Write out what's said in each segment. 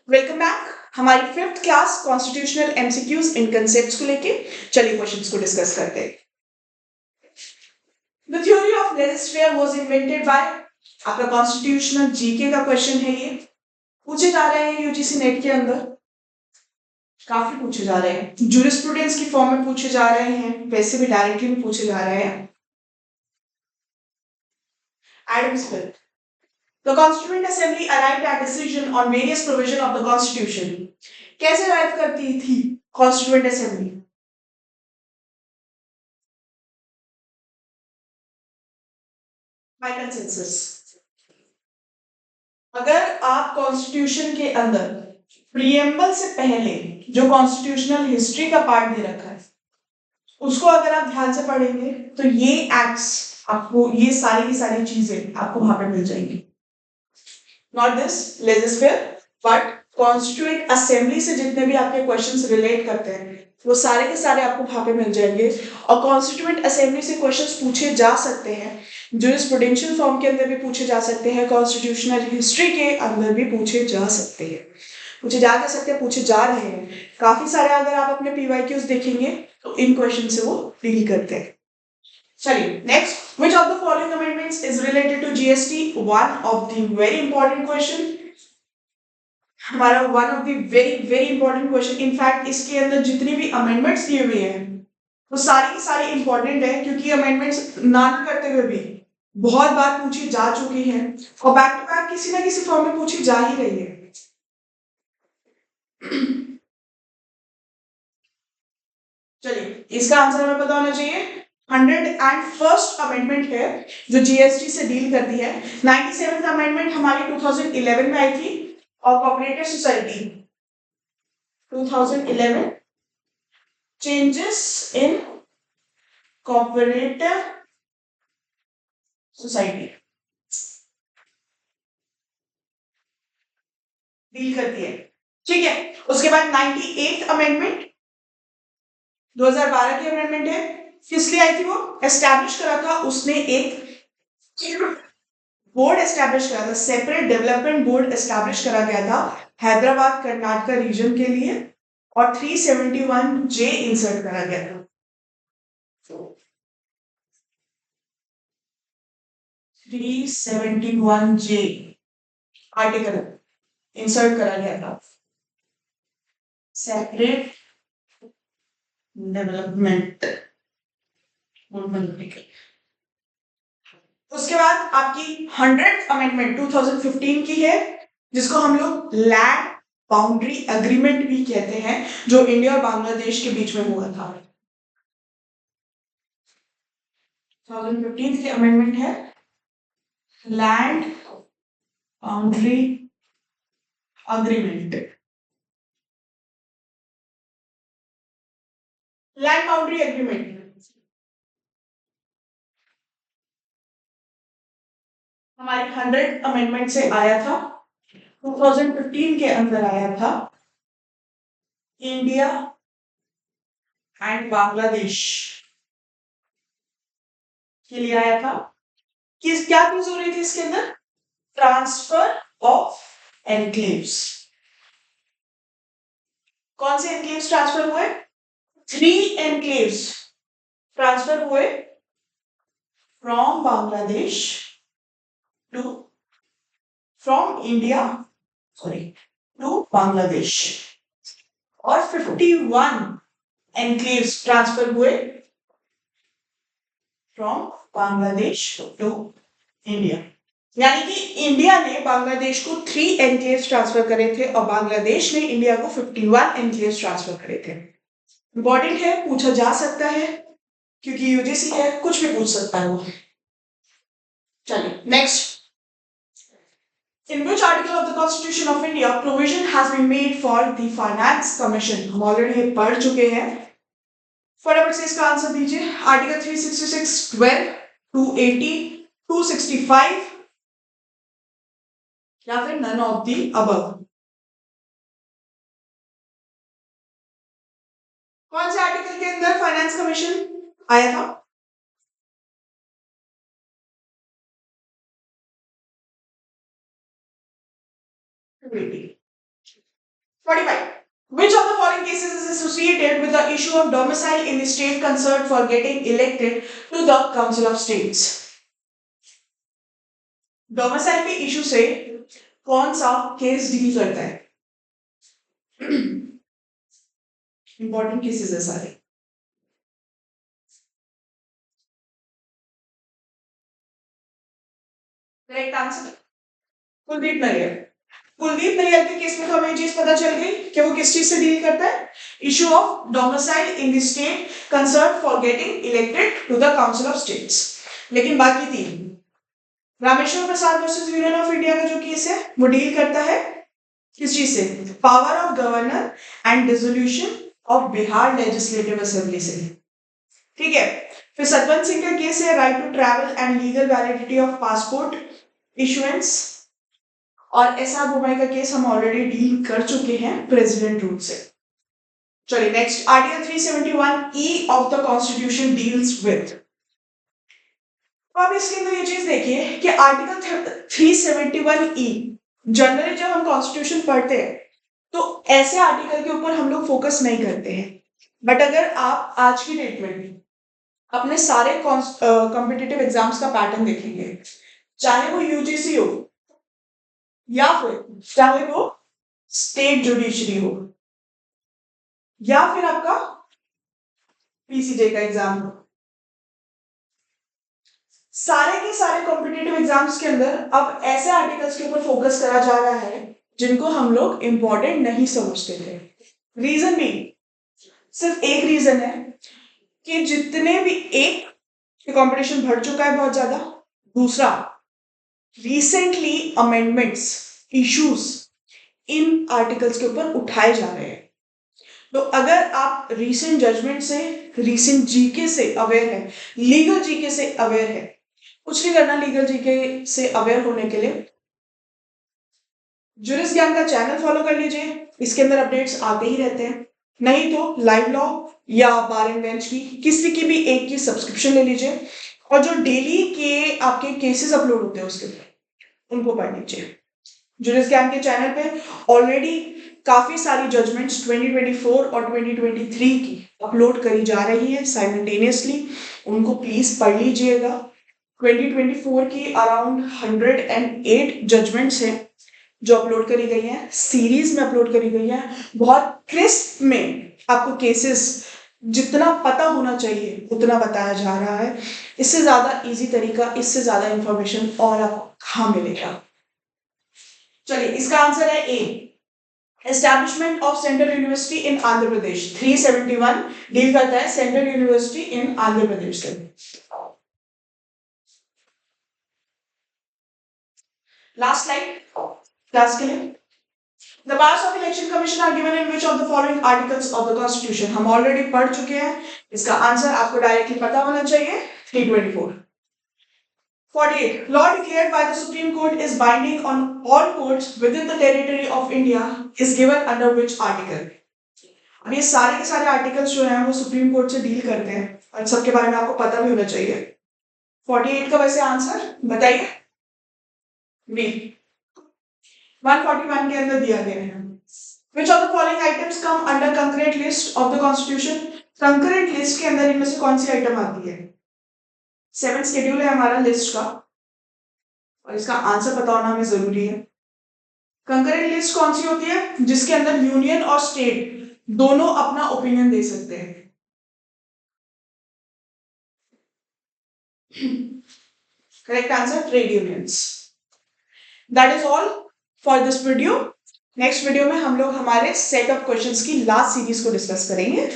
Welcome back हमारी 5th class constitutional MCQs इन concepts को लेके। चलिए क्वेश्चंस को डिस्कस करते हैं। The theory of legislature was invented by, आपका कॉन्स्टिट्यूशनल जीके का क्वेश्चन है ये। पूछे जा रहे हैं यूजीसी नेट के अंदर, काफी पूछे जा रहे हैं। जूरिस्प्रूडेंस की फॉर्म में पूछे जा रहे हैं, वैसे भी डायरेक्टली भी पूछे जा रहे हैं। Adam Smith, The Constituent Assembly arrived at decision on various provision of the Constitution. कैसे अराइव करती थी Constituent Assembly? By consensus. अगर आप कॉन्स्टिट्यूशन के अंदर प्रीएम्बल से पहले जो कॉन्स्टिट्यूशनल हिस्ट्री का पार्ट दे रखा है उसको अगर आप ध्यान से पढ़ेंगे तो ये एक्ट्स आपको, ये सारी की सारी चीजें आपको वहां पे मिल जाएंगी। Not this legislature but constituent assembly से जितने भी आपके क्वेश्चंस रिलेट करते हैं वो सारे के सारे आपको वहां पे मिल जाएंगे। और कॉन्स्टिट्यूएंट असेंबली से क्वेश्चंस पूछे जा सकते हैं, जूरिस्प्रूडेंशियल फॉर्म के अंदर भी पूछे जा सकते हैं, कॉन्स्टिट्यूशनल हिस्ट्री के अंदर भी पूछे जा सकते हैं। पूछे जा सकते हैं, पूछे जा रहे हैं काफी सारे। अगर आप अपने पीवाईक्यूज देखेंगे तो इन क्वेश्चन से वो डील करते हैं। चलिए next, which of the following amendments is related to GST? one of the very important question, हमारा one of the very very important question. In fact इसके अंदर जितनी भी अमेंडमेंट्स दिए हुए हैं वो सारी की सारी इंपॉर्टेंट है, क्योंकि अमेंडमेंट्स ना करते हुए भी बहुत बार पूछी जा चुकी है और बैक टू बैक किसी ना किसी फॉर्म में पूछी जा ही रही है। चलिए इसका आंसर हमें पता होना चाहिए। 101st अमेंडमेंट है जो जीएसटी से डील करती है। 97th अमेंडमेंट हमारी 2011 में आई थी और cooperative society 2011 changes in cooperative society deal करती है। ठीक है, उसके बाद 98th अमेंडमेंट 2012 की अमेंडमेंट है। किस लिए आई थी वो? एस्टैब्लिश करा था उसने एक बोर्ड एस्टैब्लिश करा था, सेपरेट डेवलपमेंट बोर्ड एस्टैब्लिश करा गया था हैदराबाद कर्नाटक रीजन के लिए और 371 जे इंसर्ट करा गया था। 371 जे आर्टिकल इंसर्ट करा गया था, सेपरेट डेवलपमेंट। उसके बाद आपकी 100th अमेंडमेंट 2015 की है जिसको हम लोग लैंड बाउंड्री एग्रीमेंट भी कहते हैं, जो इंडिया और बांग्लादेश के बीच में हुआ था। 2015 की अमेंडमेंट है land boundary agreement. Land boundary agreement हमारी 100th अमेंडमेंट से आया था, 2015 के अंदर आया था। इंडिया एंड बांग्लादेश के लिए आया था। किस क्या चीज हो रही थी इसके अंदर? Transfer of enclaves. कौन से एनक्लेव्स ट्रांसफर हुए? 3 एनक्लेव्स ट्रांसफर हुए from Bangladesh to, from India sorry to Bangladesh, और 51 एनक्लेव्स ट्रांसफर हुए फ्रॉम बांग्लादेश टू इंडिया। यानी कि इंडिया ने बांग्लादेश को 3 एनक्लेव्स ट्रांसफर करे थे और बांग्लादेश ने इंडिया को 51 एनक्लेव्स ट्रांसफर करे थे। इंपॉर्टेंट है, पूछा जा सकता है क्योंकि यूजीसी है, कुछ भी पूछ सकता है वो। चलिए next, in which article of the Constitution of India provision has been made for the Finance Commission? हम ऑलरेडी ये पढ़ चुके हैं, फटाफट से इसका आंसर दीजिए। आर्टिकल 366, 12, 280, 265 या फिर नन ऑफ दी अबव। कौन से आर्टिकल के अंदर फाइनेंस कमीशन आया था? 45. Which of the following cases is associated with the issue of domicile in the state concerned for getting elected to the Council of States? Domicile के issue से कौन सा केस डील करता है? इंपॉर्टेंट केसेस है सारे. Correct answer Kuldip Nayar. कुलदीप नैयर के case में तो हमें चीज पता चल गई कि वो किस चीज से डील करता है. Issue of domicile in the state concern for getting elected to the council of states. लेकिन बाकी तीन, Rameshwar Prasad versus union of India का जो केस है वो डील करता है किस चीज से? Power of governor and dissolution of Bihar legislative assembly से. ठीक है. फिर सतवंत सिंह का केस है right to travel and legal validity of passport issuance. और एस आर बोमाई का केस हम ऑलरेडी डील कर चुके हैं प्रेसिडेंट रूल से. चलिए next, article 371 of the constitution deals with. तो आप इसके अंदर ये चीज देखिए कि आर्टिकल 371 जनरली जब हम कॉन्स्टिट्यूशन पढ़ते हैं तो ऐसे आर्टिकल के ऊपर हम लोग फोकस नहीं करते हैं. बट अगर आप आज की डेट में अपने सारे कॉम्पिटिटिव एग्जाम्स का पैटर्न देखेंगे, चाहे वो यूजीसी हो या फिर चाहे वो स्टेट जुडिशरी हो या फिर आपका पीसीजे का एग्जाम हो, सारे के सारे कॉम्पिटिटिव एग्जाम्स के अंदर अब ऐसे आर्टिकल्स के ऊपर फोकस करा जा रहा है जिनको हम लोग इंपॉर्टेंट नहीं समझते थे. रीजन भी सिर्फ एक रीजन है कि जितने भी एक कंपटीशन बढ़ चुका है बहुत ज्यादा. दूसरा, recently amendments issues in articles के ऊपर उठाए जा रहे हैं. तो अगर आप रीसेंट जजमेंट से, रीसेंट जीके से अवेयर है, लीगल जीके से अवेयर है, कुछ नहीं करना लीगल जीके से अवेयर होने के लिए जुरिस ज्ञान का चैनल फॉलो कर लीजिए. इसके अंदर अपडेट्स आते ही रहते हैं. नहीं तो लाइव लॉ या बार एंड बेंच की किसी की भी एक की सब्सक्रिप्शन ले लीजिए और जो डेली के आपके केसेस अपलोड होते हैं उसके ऊपर उनको पढ़ लीजिए. जुरिस ज्ञान के चैनल पे ऑलरेडी काफी सारी जजमेंट्स 2024 और 2023 की अपलोड करी जा रही है साइमल्टेनियसली. उनको प्लीज पढ़ लीजिएगा. 2024 की अराउंड 108 जजमेंट्स हैं जो अपलोड करी गई है, सीरीज में अपलोड करी गई है. बहुत क्रिस्प में आपको केसेस जितना पता होना चाहिए उतना बताया जा रहा है. इससे ज्यादा इजी तरीका, इससे ज्यादा इंफॉर्मेशन और आपको कहाँ मिलेगा? चलिए इसका आंसर है A, establishment of central university in Andhra Pradesh. 371 deal करता है central university in Andhra Pradesh से. लास्ट स्लाइड क्लास के लिए. The powers of election commission are given in which of the following articles of the constitution? हम ऑलरेडी पढ़ चुके हैं. इसका आंसर आपको डायरेक्टली पता होना चाहिए. 324. 48. Law declared by the Supreme Court is binding on all courts within the territory of India is given under which article? अब ये सारे के सारे आर्टिकल्स जो हैं वो सुप्रीम कोर्ट से डील करते हैं और सबके बारे में आपको पता भी होना चाहिए. 48 का वैसे आंसर बताइए. बी. 141 के अंदर दिया गया है. Which of the following items come under concurrent list of the constitution? concurrent list के अंदर इनमें से कौन सी आइटम आती है? 7 शेड्यूल है हमारा लिस्ट का और इसका आंसर पता होना हमें जरूरी है. concurrent लिस्ट कौन सी होती है? जिसके अंदर यूनियन और स्टेट दोनों अपना ओपिनियन दे सकते हैं. Correct answer trade unions. That is all for this video. Next video में हम लोग हमारे सेट ऑफ क्वेश्चंस की लास्ट सीरीज को डिस्कस करेंगे.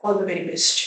All the very best.